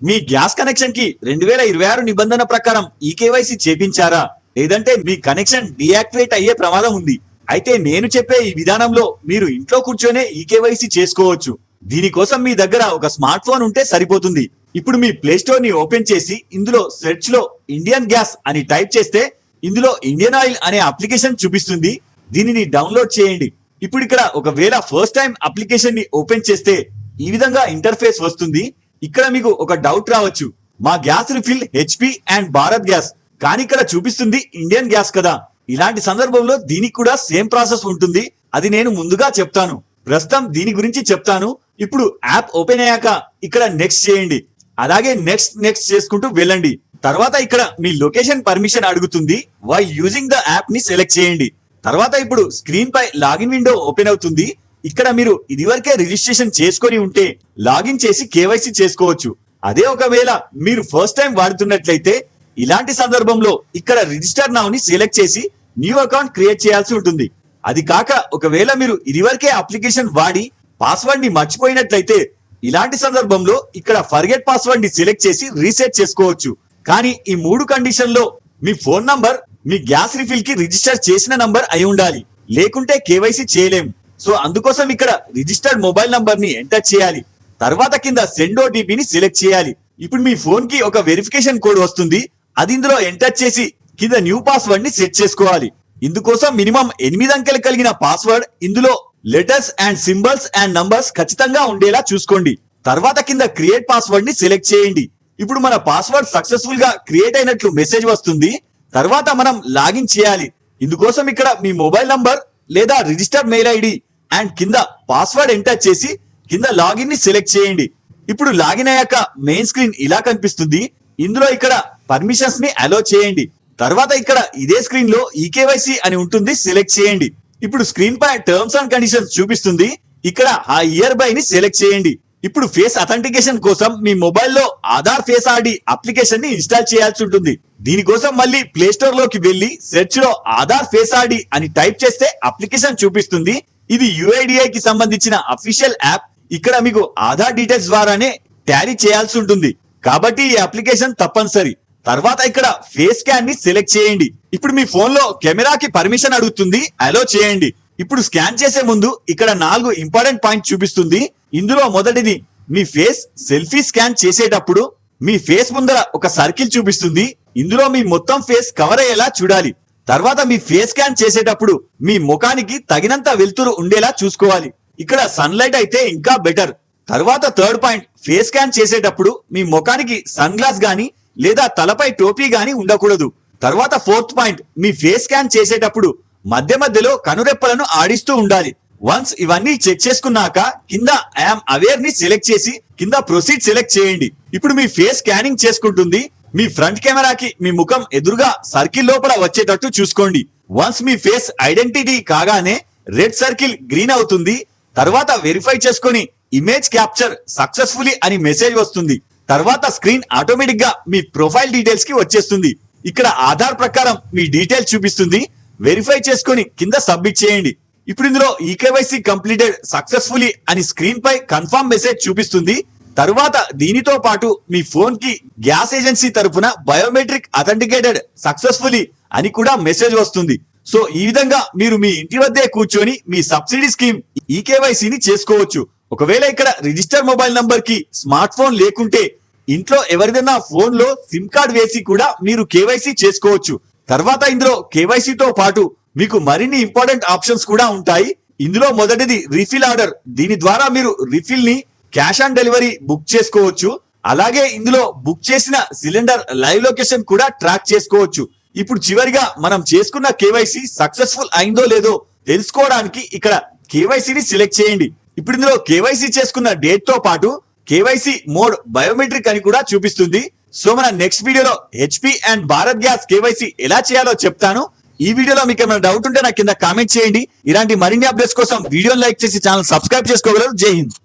మీ gas connection కి 2026 నిబంధన ప్రకారం ఈ కేవైసీ చేపించారా, లేదంటే మీ కనెక్షన్ డియాక్టివేట్ అయ్యే ప్రమాదం ఉంది. అయితే నేను చెప్పే ఈ విధానంలో మీరు ఇంట్లో కూర్చొనే ఈ కేవైసీ చేసుకోవచ్చు. దీనికోసం మీ దగ్గర ఒక స్మార్ట్ ఫోన్ ఉంటే సరిపోతుంది. ఇప్పుడు మీ ప్లే స్టోర్ ని ఓపెన్ చేసి ఇందులో సెర్చ్ లో ఇండియన్ గ్యాస్ అని టైప్ చేస్తే ఇందులో ఇండియన్ ఆయిల్ అనే అప్లికేషన్ చూపిస్తుంది. దీనిని డౌన్లోడ్ చేయండి. ఇప్పుడు ఇక్కడ ఒకవేళ ఫస్ట్ టైం అప్లికేషన్ ని ఓపెన్ చేస్తే ఈ విధంగా ఇంటర్ఫేస్ వస్తుంది. ఇక్కడ మీకు ఒక డౌట్ రావచ్చు, మా gas refill HP and Bharat gas, కానీ ఇక్కడ చూపిస్తుంది ఇండియన్ గ్యాస్ కదా. ఇలాంటి సందర్భంలో దీనికి కూడా సేమ్ ప్రాసెస్ ఉంటుంది. అది నేను ముందుగా చెప్తాను. ప్రస్తుతం దీని గురించి చెప్తాను. ఇప్పుడు యాప్ ఓపెన్ అయ్యాక ఇక్కడ నెక్స్ట్ చేయండి. అలాగే నెక్స్ట్ చేసుకుంటూ వెళ్ళండి. తర్వాత ఇక్కడ మీ లొకేషన్ పర్మిషన్ అడుగుతుంది. వై యూజింగ్ ద యాప్ ని సెలెక్ట్ చేయండి. తర్వాత ఇప్పుడు స్క్రీన్ పై లాగిన్ విండో ఓపెన్ అవుతుంది. ఇక్కడ మీరు ఇదివరకే రిజిస్ట్రేషన్ చేసుకొని ఉంటే లాగిన్ చేసి కేవైసీ చేసుకోవచ్చు. అదే ఒకవేళ మీరు ఫస్ట్ టైం వాడుతున్నట్లయితే ఇలాంటి సందర్భంలో ఇక్కడ రిజిస్టర్ నౌ ని సెలెక్ట్ చేసి న్యూ అకౌంట్ క్రియేట్ చేయాల్సి ఉంటుంది. అది కాక ఒకవేళ మీరు ఇదివరకే అప్లికేషన్ వాడి పాస్వర్డ్ ని మర్చిపోయినట్లయితే ఇలాంటి సందర్భంలో ఇక్కడ ఫర్గెట్ పాస్వర్డ్ ని సెలెక్ట్ చేసి రీసెట్ చేసుకోవచ్చు. కానీ ఈ 3 కండిషన్ లో మీ ఫోన్ నంబర్ మీ గ్యాస్ రిఫిల్ కి రిజిస్టర్ చేసిన నంబర్ అయి ఉండాలి, లేకుంటే కేవైసీ చేయలేము. సో అందుకోసం ఇక్కడ రిజిస్టర్డ్ మొబైల్ నంబర్ ని ఎంటర్ చేయాలి. తర్వాత కింద సెండ్ ఓటీపీని సెలెక్ట్ చేయాలి. ఇప్పుడు మీ ఫోన్ కి ఒక వెరిఫికేషన్ కోడ్ వస్తుంది. అది ఇందులో ఎంటర్ చేసి కింద న్యూ పాస్వర్డ్ ని సెట్ చేసుకోవాలి. ఇందుకోసం మినిమం 8 అంకెలు కలిగిన పాస్వర్డ్, ఇందులో letters and symbols and numbers ఖచ్చితంగా ఉండేలా చూసుకోండి. తర్వాత కింద క్రియేట్ పాస్వర్డ్ ని సెలెక్ట్ చేయండి. ఇప్పుడు మన పాస్వర్డ్ సక్సెస్ఫుల్ గా క్రియేట్ అయినట్లు మెసేజ్ వస్తుంది. తర్వాత మనం లాగిన్ చేయాలి. ఇందుకోసం ఇక్కడ మీ మొబైల్ నంబర్ లేదా రిజిస్టర్డ్ మెయిల్ ఐడి అండ్ కింద పాస్వర్డ్ ఎంటర్ చేసి కింద లాగిన్ ని సెలెక్ట్ చేయండి. ఇప్పుడు లాగిన్ అయ్యాక మెయిన్ స్క్రీన్ ఇలా కనిపిస్తుంది. ఇందులో ఇక్కడ పర్మిషన్స్ ని అలో చేయండి. తర్వాత ఇక్కడ ఇదే స్క్రీన్ లో ఈకేవైసీ అని ఉంటుంది, సెలెక్ట్ చేయండి. ఇప్పుడు స్క్రీన్ పై టర్మ్స్ అండ్ కండిషన్స్ చూపిస్తుంది. ఇక్కడ ఆ ఇయర్ బై ని సెలెక్ట్ చేయండి. ఇప్పుడు ఫేస్ అథెంటికేషన్ కోసం మీ మొబైల్లో ఆధార్ ఫేస్ ఆర్డి అప్లికేషన్ ని ఇన్స్టాల్ చేయాల్సి ఉంటుంది. దీనికోసం మళ్ళీ ప్లే స్టోర్ లోకి వెళ్లి సెర్చ్ లో ఆధార్ ఫేస్ ఆర్డి అని టైప్ చేస్తే అప్లికేషన్ చూపిస్తుంది. ఇది యుఐడిఐ కి సంబంధించిన అఫీషియల్ యాప్. ఇక్కడ మీకు ఆధార్ డీటెయిల్స్ ద్వారానే టాలీ చేయాల్సి ఉంటుంది, కాబట్టి ఈ అప్లికేషన్ తప్పనిసరి. తర్వాత ఇక్కడ ఫేస్ స్కాన్ ని సెలెక్ట్ చేయండి. ఇప్పుడు మీ ఫోన్ లో కెమెరాకి పర్మిషన్ అడుగుతుంది, అలో చేయండి. ఇప్పుడు స్కాన్ చేసే ముందు ఇక్కడ 4 ఇంపార్టెంట్ పాయింట్ చూపిస్తుంది. ఇందులో మొదటిది, మీ ఫేస్ సెల్ఫీ స్కాన్ చేసేటప్పుడు మీ ఫేస్ ముందర ఒక సర్కిల్ చూపిస్తుంది. ఇందులో మీ మొత్తం ఫేస్ కవర్ అయ్యేలా చూడాలి. తర్వాత మీ ఫేస్ స్కాన్ చేసేటప్పుడు మీ ముఖానికి తగినంత వెలుతురు ఉండేలా చూసుకోవాలి. ఇక్కడ సన్లైట్ అయితే ఇంకా బెటర్. తర్వాత థర్డ్ పాయింట్, ఫేస్ స్కాన్ చేసేటప్పుడు మీ ముఖానికి సన్ గ్లాస్ గానీ లేదా తలపై టోపీ గానీ ఉండకూడదు. తర్వాత ఫోర్త్ పాయింట్, మీ ఫేస్ స్కాన్ చేసేటప్పుడు మధ్య మధ్యలో కనురెప్పలను ఆడిస్తూ ఉండాలి. వన్స్ ఇవన్నీ చెక్ చేసుకున్నాక కింద ఐఎమ్ అవేర్ ని సెలెక్ట్ చేసి కింద ప్రొసీడ్ సెలెక్ట్ చేయండి. ఇప్పుడు మీ ఫేస్ స్కానింగ్ చేసుకుంటుంది. మీ ఫ్రంట్ కెమెరాకి మీ ముఖం ఎదురుగా సర్కిల్ లోపల వచ్చేటట్టు చూసుకోండి. వన్స్ మీ ఫేస్ ఐడెంటిటీ కాగానే రెడ్ సర్కిల్ గ్రీన్ అవుతుంది. తర్వాత వెరిఫై చేసుకొని ఇమేజ్ క్యాప్చర్ సక్సెస్ఫుల్లీ అని మెసేజ్ వస్తుంది. తర్వాత స్క్రీన్ ఆటోమేటిక్ గా మీ ప్రొఫైల్ డీటెయిల్స్ కి వచ్చేస్తుంది. ఇక్కడ ఆధార్ ప్రకారం మీ డీటెయిల్స్ చూపిస్తుంది. వెరిఫై చేసుకొని కింద సబ్మిట్ చేయండి. ఇప్పుడు ఇందులో ఈకేవైసీ కంప్లీటెడ్ సక్సెస్ఫుల్లీ అని స్క్రీన్ పై కన్ఫర్మ్ మెసేజ్ చూపిస్తుంది. తరువాత దీనితో పాటు మీ ఫోన్ కి గ్యాస్ ఏజెన్సీ తరపున బయోమెట్రిక్ అథెంటికేటెడ్ సక్సెస్ఫుల్లీ అని కూడా మెసేజ్ వస్తుంది. సో ఈ విధంగా మీరు మీ ఇంటి వద్దే కూర్చొని మీ సబ్సిడీ స్కీమ్ ఈకేవైసీని చేసుకోవచ్చు. ఒకవేళ ఇక్కడ రిజిస్టర్ మొబైల్ నంబర్ కి స్మార్ట్ ఫోన్ లేకుంటే ఇంట్లో ఎవరిదైనా ఫోన్ లో సిమ్ కార్డ్ వేసి కూడా మీరు కేవైసీ చేసుకోవచ్చు. తర్వాత ఇందులో కేవైసీతో పాటు మీకు మరిన్ని ఇంపార్టెంట్ ఆప్షన్స్ కూడా ఉంటాయి. ఇందులో మొదటిది రీఫిల్ ఆర్డర్. దీని ద్వారా మీరు రీఫిల్ ని క్యాష్ ఆన్ డెలివరీ బుక్ చేసుకోవచ్చు. అలాగే ఇందులో బుక్ చేసిన సిలిండర్ లైవ్ లొకేషన్ కూడా ట్రాక్ చేసుకోవచ్చు. ఇప్పుడు చివరిగా మనం చేసుకున్న కేవైసీ సక్సెస్ఫుల్ అయిందో లేదో తెలుసుకోవడానికి ఇక్కడ కేవైసీని సెలెక్ట్ చేయండి. ఇప్పుడు ఇందులో కేవైసీ చేసుకున్న డేట్ తో పాటు కేవైసీ మోడ్ బయోమెట్రిక్ అని కూడా చూపిస్తుంది. సో మన నెక్స్ట్ వీడియోలో HP and Bharat gas KYC ఎలా చేయాలో చెప్తాను. ఈ వీడియోలో మీకు ఏమైనా డౌట్ ఉంటే నాకు కింద కామెంట్ చేయండి. ఇలాంటి మరిన్ని అప్డేట్స్ కోసం వీడియోని లైక్ చేసి ఛానల్ సబ్స్క్రైబ్ చేసుకోగలరు. జై హింద్.